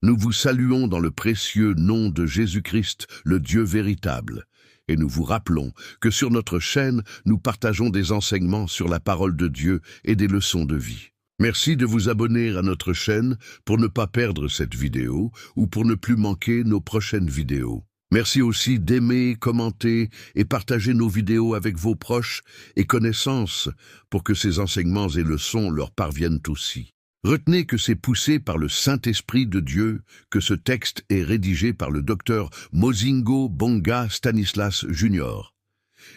Nous vous saluons dans le précieux nom de Jésus-Christ, le Dieu véritable. Et nous vous rappelons que sur notre chaîne, nous partageons des enseignements sur la parole de Dieu et des leçons de vie. Merci de vous abonner à notre chaîne pour ne pas perdre cette vidéo ou pour ne plus manquer nos prochaines vidéos. Merci aussi d'aimer, commenter et partager nos vidéos avec vos proches et connaissances pour que ces enseignements et leçons leur parviennent aussi. Retenez que c'est poussé par le Saint-Esprit de Dieu que ce texte est rédigé par le docteur Mozingo Bonga Stanislas Jr.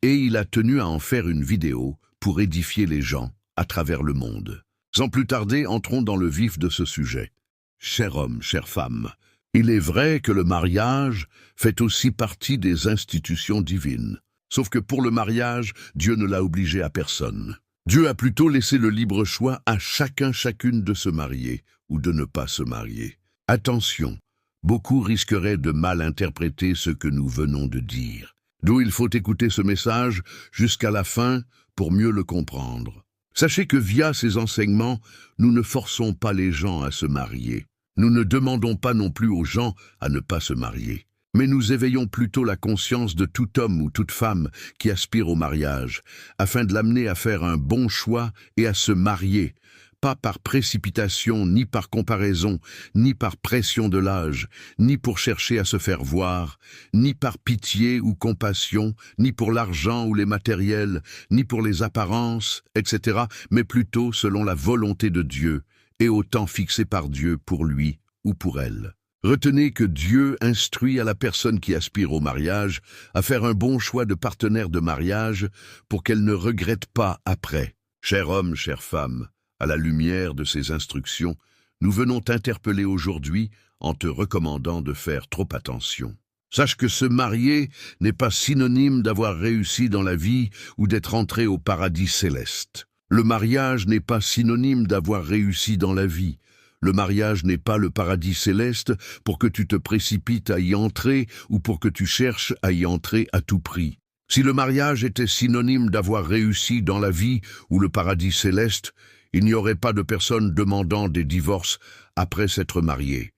Et il a tenu à en faire une vidéo pour édifier les gens à travers le monde. Sans plus tarder, entrons dans le vif de ce sujet. Cher homme, chère femme, il est vrai que le mariage fait aussi partie des institutions divines. Sauf que pour le mariage, Dieu ne l'a obligé à personne. Dieu a plutôt laissé le libre choix à chacune de se marier ou de ne pas se marier. Attention, beaucoup risqueraient de mal interpréter ce que nous venons de dire. D'où il faut écouter ce message jusqu'à la fin pour mieux le comprendre. Sachez que via ces enseignements, nous ne forçons pas les gens à se marier. Nous ne demandons pas non plus aux gens à ne pas se marier. Mais nous éveillons plutôt la conscience de tout homme ou toute femme qui aspire au mariage, afin de l'amener à faire un bon choix et à se marier, pas par précipitation, ni par comparaison, ni par pression de l'âge, ni pour chercher à se faire voir, ni par pitié ou compassion, ni pour l'argent ou les matériels, ni pour les apparences, etc., mais plutôt selon la volonté de Dieu et au temps fixé par Dieu pour lui ou pour elle. Retenez que Dieu instruit à la personne qui aspire au mariage à faire un bon choix de partenaire de mariage pour qu'elle ne regrette pas après. Cher homme, chère femme, à la lumière de ces instructions, nous venons t'interpeller aujourd'hui en te recommandant de faire trop attention. Sache que se marier n'est pas synonyme d'avoir réussi dans la vie ou d'être entré au paradis céleste. Le mariage n'est pas synonyme d'avoir réussi dans la vie. Le mariage n'est pas le paradis céleste pour que tu te précipites à y entrer ou pour que tu cherches à y entrer à tout prix. Si le mariage était synonyme d'avoir réussi dans la vie ou le paradis céleste, il n'y aurait pas de personnes demandant des divorces après s'être mariées.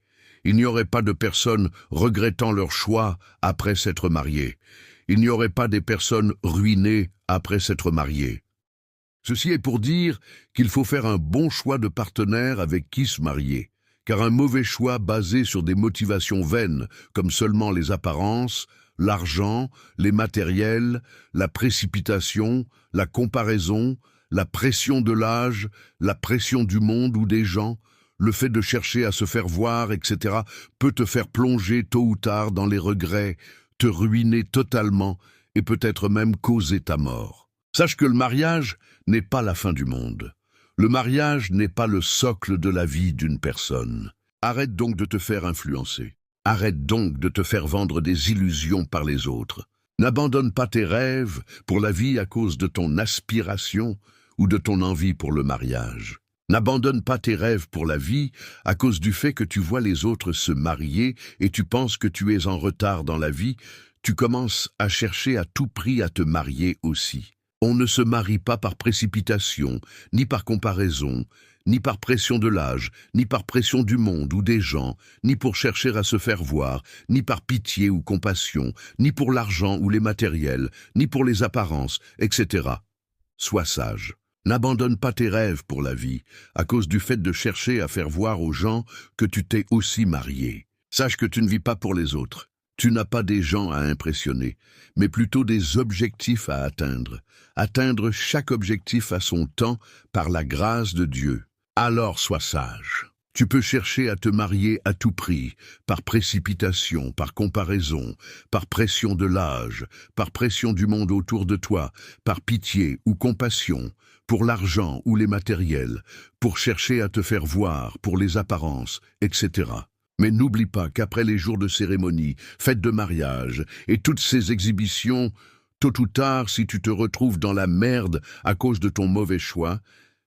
Il n'y aurait pas de personnes regrettant leur choix après s'être mariées. Il n'y aurait pas des personnes ruinées après s'être mariées. Ceci est pour dire qu'il faut faire un bon choix de partenaire avec qui se marier, car un mauvais choix basé sur des motivations vaines, comme seulement les apparences, l'argent, les matériels, la précipitation, la comparaison, la pression de l'âge, la pression du monde ou des gens, le fait de chercher à se faire voir, etc., peut te faire plonger tôt ou tard dans les regrets, te ruiner totalement et peut-être même causer ta mort. Sache que le mariage n'est pas la fin du monde. Le mariage n'est pas le socle de la vie d'une personne. Arrête donc de te faire influencer. Arrête donc de te faire vendre des illusions par les autres. N'abandonne pas tes rêves pour la vie à cause de ton aspiration ou de ton envie pour le mariage. N'abandonne pas tes rêves pour la vie à cause du fait que tu vois les autres se marier et tu penses que tu es en retard dans la vie. Tu commences à chercher à tout prix à te marier aussi. On ne se marie pas par précipitation, ni par comparaison, ni par pression de l'âge, ni par pression du monde ou des gens, ni pour chercher à se faire voir, ni par pitié ou compassion, ni pour l'argent ou les matériels, ni pour les apparences, etc. Sois sage. N'abandonne pas tes rêves pour la vie, à cause du fait de chercher à faire voir aux gens que tu t'es aussi marié. Sache que tu ne vis pas pour les autres. Tu n'as pas des gens à impressionner, mais plutôt des objectifs à atteindre. Atteindre chaque objectif à son temps par la grâce de Dieu. Alors sois sage. Tu peux chercher à te marier à tout prix, par précipitation, par comparaison, par pression de l'âge, par pression du monde autour de toi, par pitié ou compassion, pour l'argent ou les matériels, pour chercher à te faire voir, pour les apparences, etc. Mais n'oublie pas qu'après les jours de cérémonie, fêtes de mariage et toutes ces exhibitions, tôt ou tard, si tu te retrouves dans la merde à cause de ton mauvais choix,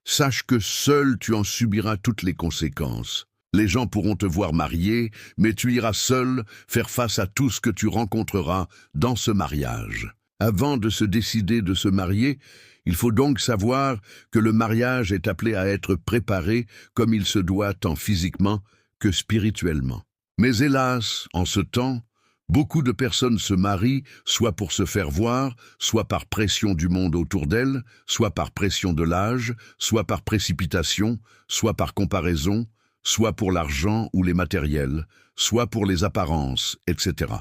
sache que seul tu en subiras toutes les conséquences. Les gens pourront te voir marié, mais tu iras seul faire face à tout ce que tu rencontreras dans ce mariage. Avant de se décider de se marier, il faut donc savoir que le mariage est appelé à être préparé comme il se doit tant physiquement que spirituellement. Mais hélas, en ce temps, beaucoup de personnes se marient soit pour se faire voir, soit par pression du monde autour d'elles, soit par pression de l'âge, soit par précipitation, soit par comparaison, soit pour l'argent ou les matériels, soit pour les apparences, etc.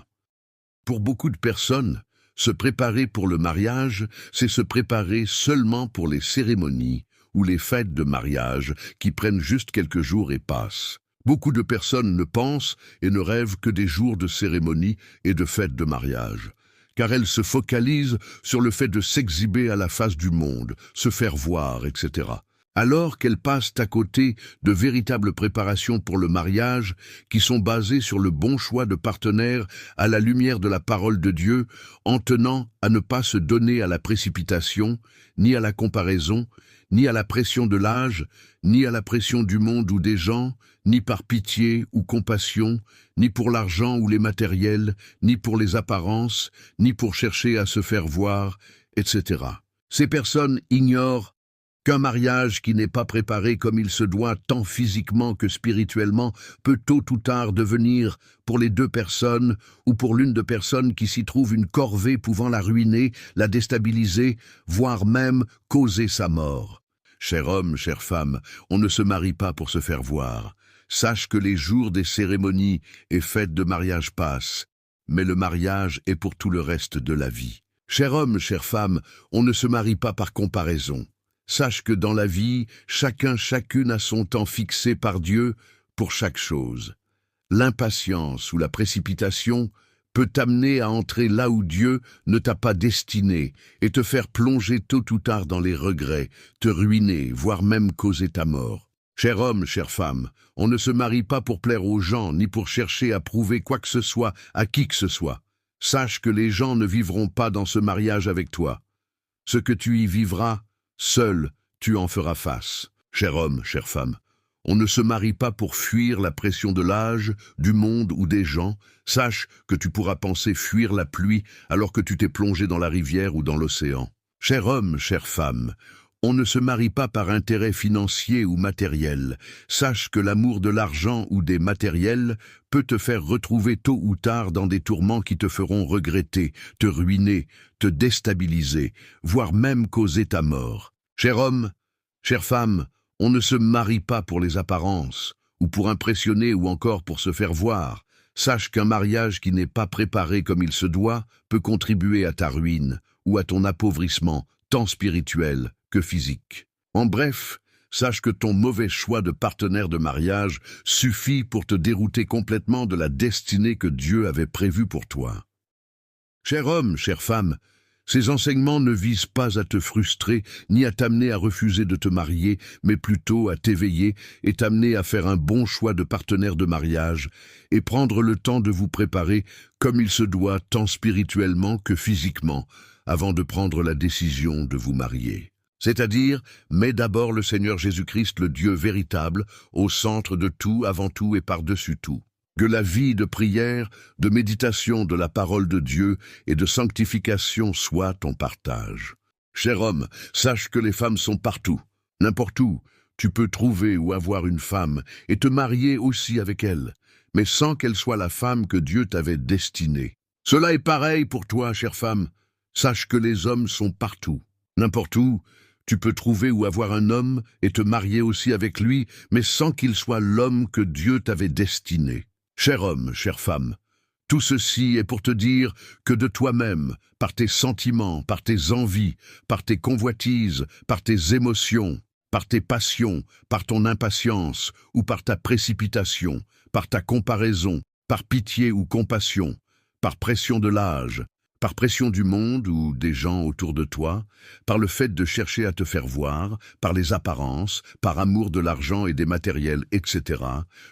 Pour beaucoup de personnes, se préparer pour le mariage, c'est se préparer seulement pour les cérémonies ou les fêtes de mariage qui prennent juste quelques jours et passent. Beaucoup de personnes ne pensent et ne rêvent que des jours de cérémonie et de fêtes de mariage, car elles se focalisent sur le fait de s'exhiber à la face du monde, se faire voir, etc. Alors qu'elles passent à côté de véritables préparations pour le mariage qui sont basées sur le bon choix de partenaire à la lumière de la parole de Dieu, en tenant à ne pas se donner à la précipitation, ni à la comparaison, ni à la pression de l'âge, ni à la pression du monde ou des gens, ni par pitié ou compassion, ni pour l'argent ou les matériels, ni pour les apparences, ni pour chercher à se faire voir, etc. Ces personnes ignorent qu'un mariage qui n'est pas préparé comme il se doit, tant physiquement que spirituellement, peut tôt ou tard devenir, pour les deux personnes, ou pour l'une de personnes qui s'y trouve, une corvée pouvant la ruiner, la déstabiliser, voire même causer sa mort. Cher homme, chère femme, on ne se marie pas pour se faire voir. Sache que les jours des cérémonies et fêtes de mariage passent, mais le mariage est pour tout le reste de la vie. Cher homme, chère femme, on ne se marie pas par comparaison. Sache que dans la vie, chacune a son temps fixé par Dieu pour chaque chose. L'impatience ou la précipitation peut t'amener à entrer là où Dieu ne t'a pas destiné et te faire plonger tôt ou tard dans les regrets, te ruiner, voire même causer ta mort. Cher homme, chère femme, on ne se marie pas pour plaire aux gens ni pour chercher à prouver quoi que ce soit à qui que ce soit. Sache que les gens ne vivront pas dans ce mariage avec toi. Ce que tu y vivras, seul, tu en feras face. Cher homme, chère femme, on ne se marie pas pour fuir la pression de l'âge, du monde ou des gens. Sache que tu pourras penser fuir la pluie alors que tu t'es plongé dans la rivière ou dans l'océan. Cher homme, chère femme, on ne se marie pas par intérêt financier ou matériel. Sache que l'amour de l'argent ou des matériels peut te faire retrouver tôt ou tard dans des tourments qui te feront regretter, te ruiner, te déstabiliser, voire même causer ta mort. Cher homme, chère femme, on ne se marie pas pour les apparences, ou pour impressionner ou encore pour se faire voir. Sache qu'un mariage qui n'est pas préparé comme il se doit peut contribuer à ta ruine ou à ton appauvrissement, tant spirituel que physique. En bref, sache que ton mauvais choix de partenaire de mariage suffit pour te dérouter complètement de la destinée que Dieu avait prévue pour toi. Cher homme, chère femme, ces enseignements ne visent pas à te frustrer ni à t'amener à refuser de te marier, mais plutôt à t'éveiller et t'amener à faire un bon choix de partenaire de mariage et prendre le temps de vous préparer comme il se doit tant spirituellement que physiquement avant de prendre la décision de vous marier. C'est-à-dire, mets d'abord le Seigneur Jésus-Christ, le Dieu véritable, au centre de tout, avant tout et par-dessus tout. Que la vie de prière, de méditation de la parole de Dieu et de sanctification soit ton partage. Cher homme, sache que les femmes sont partout, n'importe où. Tu peux trouver ou avoir une femme et te marier aussi avec elle, mais sans qu'elle soit la femme que Dieu t'avait destinée. Cela est pareil pour toi, chère femme. Sache que les hommes sont partout, n'importe où. Tu peux trouver ou avoir un homme et te marier aussi avec lui, mais sans qu'il soit l'homme que Dieu t'avait destiné. Cher homme, chère femme, tout ceci est pour te dire que de toi-même, par tes sentiments, par tes envies, par tes convoitises, par tes émotions, par tes passions, par ton impatience ou par ta précipitation, par ta comparaison, par pitié ou compassion, par pression de l'âge, par pression du monde ou des gens autour de toi, par le fait de chercher à te faire voir, par les apparences, par amour de l'argent et des matériels, etc.,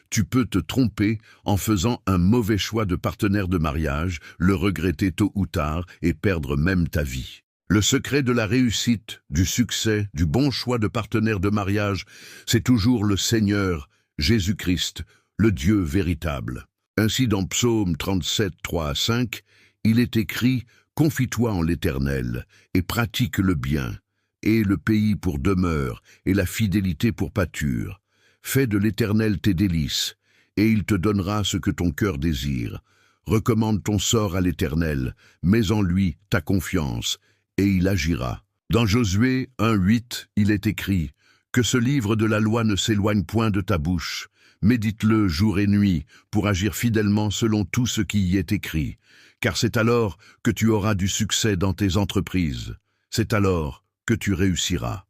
tu peux te tromper en faisant un mauvais choix de partenaire de mariage, le regretter tôt ou tard et perdre même ta vie. Le secret de la réussite, du succès, du bon choix de partenaire de mariage, c'est toujours le Seigneur, Jésus-Christ, le Dieu véritable. Ainsi dans Psaume 37, 3 à 5, il est écrit « Confie-toi en l'Éternel, et pratique le bien, et le pays pour demeure, et la fidélité pour pâture. Fais de l'Éternel tes délices, et il te donnera ce que ton cœur désire. Recommande ton sort à l'Éternel, mets en lui ta confiance, et il agira. Dans Josué 1:8, il est écrit « Que ce livre de la loi ne s'éloigne point de ta bouche. Médite-le jour et nuit, pour agir fidèlement selon tout ce qui y est écrit. Car c'est alors que tu auras du succès dans tes entreprises. C'est alors que tu réussiras. »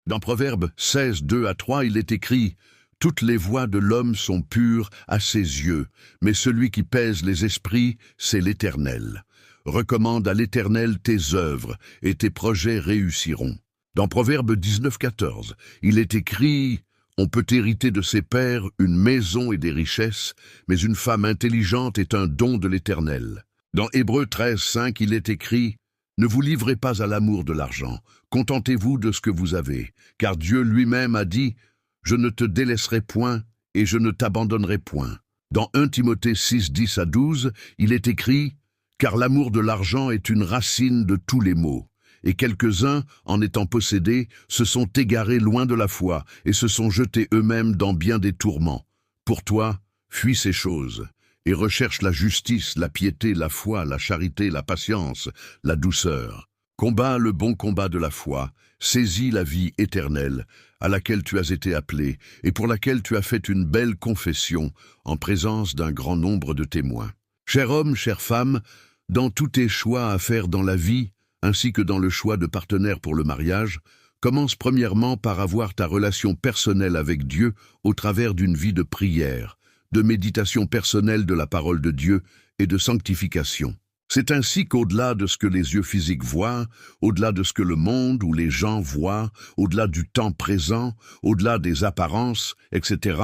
Dans Proverbes 16, 2-3, il est écrit « Toutes les voies de l'homme sont pures à ses yeux, mais celui qui pèse les esprits, c'est l'Éternel. Recommande à l'Éternel tes œuvres, et tes projets réussiront. » Dans Proverbes 19, 14, il est écrit « On peut hériter de ses pères une maison et des richesses, mais une femme intelligente est un don de l'Éternel. » Dans Hébreux 13, 5, il est écrit « Ne vous livrez pas à l'amour de l'argent, contentez-vous de ce que vous avez, car Dieu lui-même a dit « Je ne te délaisserai point et je ne t'abandonnerai point. » Dans 1 Timothée 6, 10-12, il est écrit « Car l'amour de l'argent est une racine de tous les maux. » Et quelques-uns, en étant possédés, se sont égarés loin de la foi et se sont jetés eux-mêmes dans bien des tourments. Pour toi, fuis ces choses, et recherche la justice, la piété, la foi, la charité, la patience, la douceur. Combat le bon combat de la foi, saisis la vie éternelle, à laquelle tu as été appelé, et pour laquelle tu as fait une belle confession, en présence d'un grand nombre de témoins. Cher homme, chère femme, dans tous tes choix à faire dans la vie, ainsi que dans le choix de partenaire pour le mariage, commence premièrement par avoir ta relation personnelle avec Dieu au travers d'une vie de prière, de méditation personnelle de la parole de Dieu et de sanctification. C'est ainsi qu'au-delà de ce que les yeux physiques voient, au-delà de ce que le monde ou les gens voient, au-delà du temps présent, au-delà des apparences, etc.,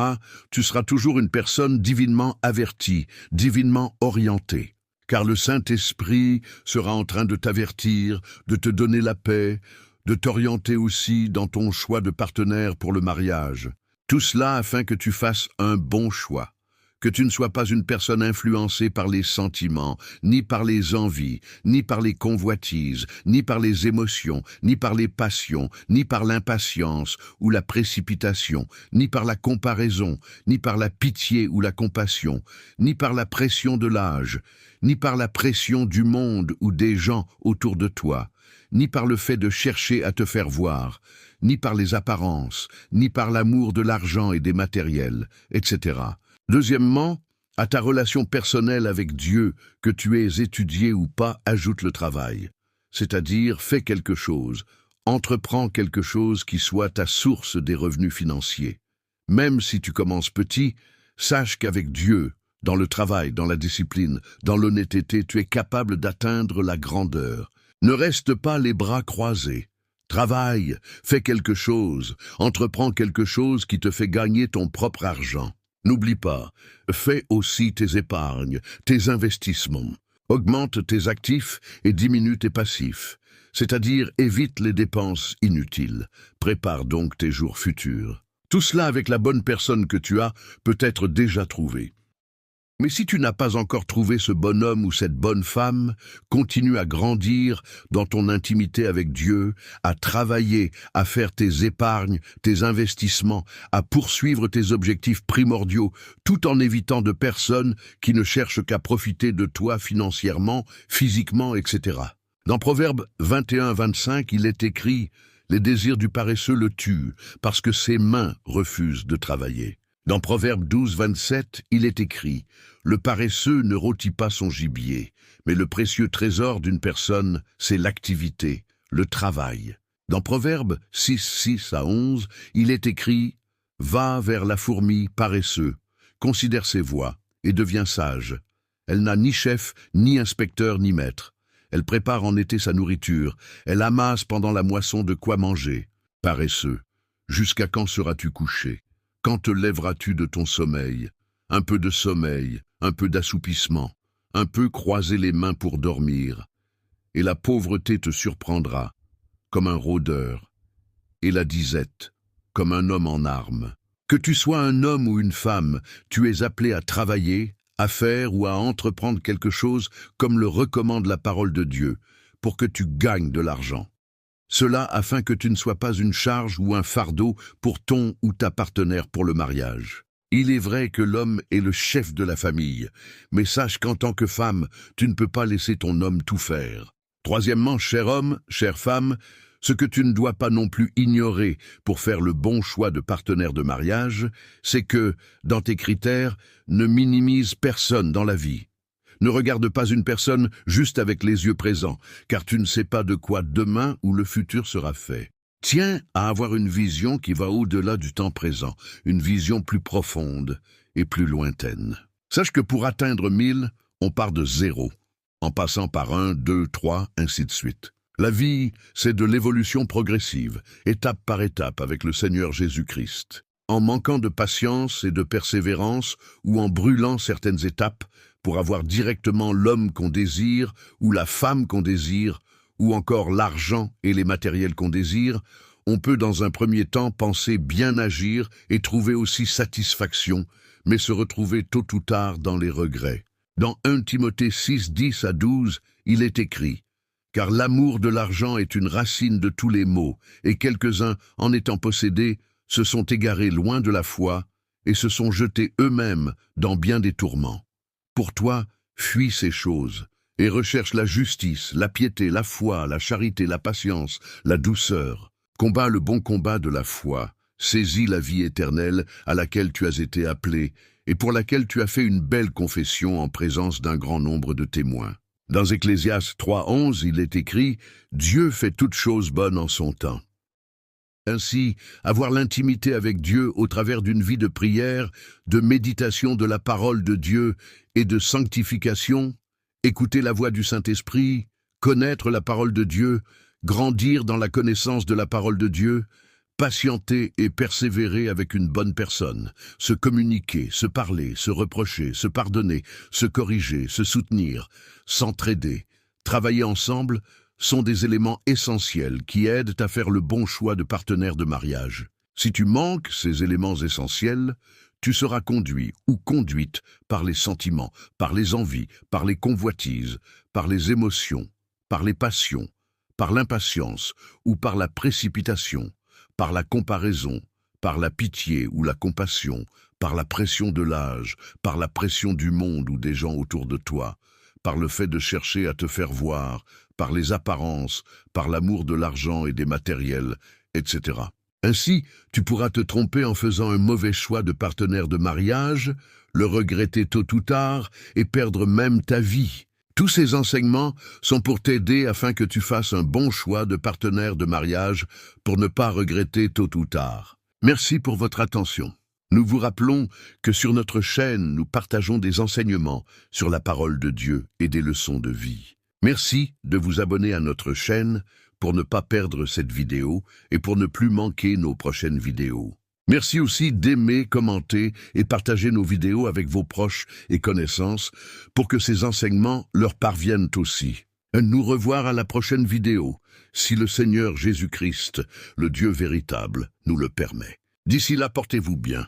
tu seras toujours une personne divinement avertie, divinement orientée. Car le Saint-Esprit sera en train de t'avertir, de te donner la paix, de t'orienter aussi dans ton choix de partenaire pour le mariage. Tout cela afin que tu fasses un bon choix, que tu ne sois pas une personne influencée par les sentiments, ni par les envies, ni par les convoitises, ni par les émotions, ni par les passions, ni par l'impatience ou la précipitation, ni par la comparaison, ni par la pitié ou la compassion, ni par la pression de l'âge, ni par la pression du monde ou des gens autour de toi, ni par le fait de chercher à te faire voir, ni par les apparences, ni par l'amour de l'argent et des matériels, etc. Deuxièmement, à ta relation personnelle avec Dieu, que tu aies étudié ou pas, ajoute le travail. C'est-à-dire, fais quelque chose, entreprends quelque chose qui soit ta source des revenus financiers. Même si tu commences petit, sache qu'avec Dieu, dans le travail, dans la discipline, dans l'honnêteté, tu es capable d'atteindre la grandeur. Ne reste pas les bras croisés. Travaille, fais quelque chose, entreprends quelque chose qui te fait gagner ton propre argent. N'oublie pas, fais aussi tes épargnes, tes investissements. Augmente tes actifs et diminue tes passifs. C'est-à-dire évite les dépenses inutiles. Prépare donc tes jours futurs. Tout cela avec la bonne personne que tu as peut être déjà trouvé. Mais si tu n'as pas encore trouvé ce bon homme ou cette bonne femme, continue à grandir dans ton intimité avec Dieu, à travailler, à faire tes épargnes, tes investissements, à poursuivre tes objectifs primordiaux, tout en évitant de personnes qui ne cherchent qu'à profiter de toi financièrement, physiquement, etc. Dans Proverbes 21-25, il est écrit « Les désirs du paresseux le tuent, parce que ses mains refusent de travailler ». Dans Proverbe 12-27, il est écrit « Le paresseux ne rôtit pas son gibier, mais le précieux trésor d'une personne, c'est l'activité, le travail. » Dans Proverbe 6-6-11, il est écrit « Va vers la fourmi paresseux, considère ses voies et deviens sage. Elle n'a ni chef, ni inspecteur, ni maître. Elle prépare en été sa nourriture, elle amasse pendant la moisson de quoi manger. Paresseux, jusqu'à quand seras-tu couché ? Quand te lèveras-tu de ton sommeil? Un peu de sommeil, un peu d'assoupissement, un peu croiser les mains pour dormir. Et la pauvreté te surprendra, comme un rôdeur, et la disette, comme un homme en armes. Que tu sois un homme ou une femme, tu es appelé à travailler, à faire ou à entreprendre quelque chose comme le recommande la parole de Dieu, pour que tu gagnes de l'argent. Cela afin que tu ne sois pas une charge ou un fardeau pour ton ou ta partenaire pour le mariage. Il est vrai que l'homme est le chef de la famille, mais sache qu'en tant que femme, tu ne peux pas laisser ton homme tout faire. Troisièmement, cher homme, chère femme, ce que tu ne dois pas non plus ignorer pour faire le bon choix de partenaire de mariage, c'est que, dans tes critères, ne minimise personne dans la vie. Ne regarde pas une personne juste avec les yeux présents, car tu ne sais pas de quoi demain ou le futur sera fait. Tiens à avoir une vision qui va au-delà du temps présent, une vision plus profonde et plus lointaine. Sache que pour atteindre 1000, on part de 0, en passant par 1, 2, 3, ainsi de suite. La vie, c'est de l'évolution progressive, étape par étape avec le Seigneur Jésus-Christ. En manquant de patience et de persévérance ou en brûlant certaines étapes pour avoir directement l'homme qu'on désire ou la femme qu'on désire, ou encore l'argent et les matériels qu'on désire, on peut dans un premier temps penser bien agir et trouver aussi satisfaction, mais se retrouver tôt ou tard dans les regrets. Dans 1 Timothée 6, 10 à 12, il est écrit « Car l'amour de l'argent est une racine de tous les maux, et quelques-uns, en étant possédés, se sont égarés loin de la foi et se sont jetés eux-mêmes dans bien des tourments. Pour toi, fuis ces choses. » Et recherche la justice, la piété, la foi, la charité, la patience, la douceur. Combat le bon combat de la foi. Saisis la vie éternelle à laquelle tu as été appelé et pour laquelle tu as fait une belle confession en présence d'un grand nombre de témoins. Dans Ecclésiaste 3:11, il est écrit « Dieu fait toutes choses bonnes en son temps ». Ainsi, avoir l'intimité avec Dieu au travers d'une vie de prière, de méditation de la parole de Dieu et de sanctification, écouter la voix du Saint-Esprit, connaître la parole de Dieu, grandir dans la connaissance de la parole de Dieu, patienter et persévérer avec une bonne personne, se communiquer, se parler, se reprocher, se pardonner, se corriger, se soutenir, s'entraider, travailler ensemble, sont des éléments essentiels qui aident à faire le bon choix de partenaire de mariage. Si tu manques ces éléments essentiels, tu seras conduit ou conduite par les sentiments, par les envies, par les convoitises, par les émotions, par les passions, par l'impatience ou par la précipitation, par la comparaison, par la pitié ou la compassion, par la pression de l'âge, par la pression du monde ou des gens autour de toi, par le fait de chercher à te faire voir, par les apparences, par l'amour de l'argent et des matériels, etc. Ainsi, tu pourras te tromper en faisant un mauvais choix de partenaire de mariage, le regretter tôt ou tard et perdre même ta vie. Tous ces enseignements sont pour t'aider afin que tu fasses un bon choix de partenaire de mariage pour ne pas regretter tôt ou tard. Merci pour votre attention. Nous vous rappelons que sur notre chaîne, nous partageons des enseignements sur la parole de Dieu et des leçons de vie. Merci de vous abonner à notre chaîne pour ne pas perdre cette vidéo et pour ne plus manquer nos prochaines vidéos. Merci aussi d'aimer, commenter et partager nos vidéos avec vos proches et connaissances pour que ces enseignements leur parviennent aussi. Nous revoir à la prochaine vidéo, si le Seigneur Jésus-Christ, le Dieu véritable, nous le permet. D'ici là, portez-vous bien.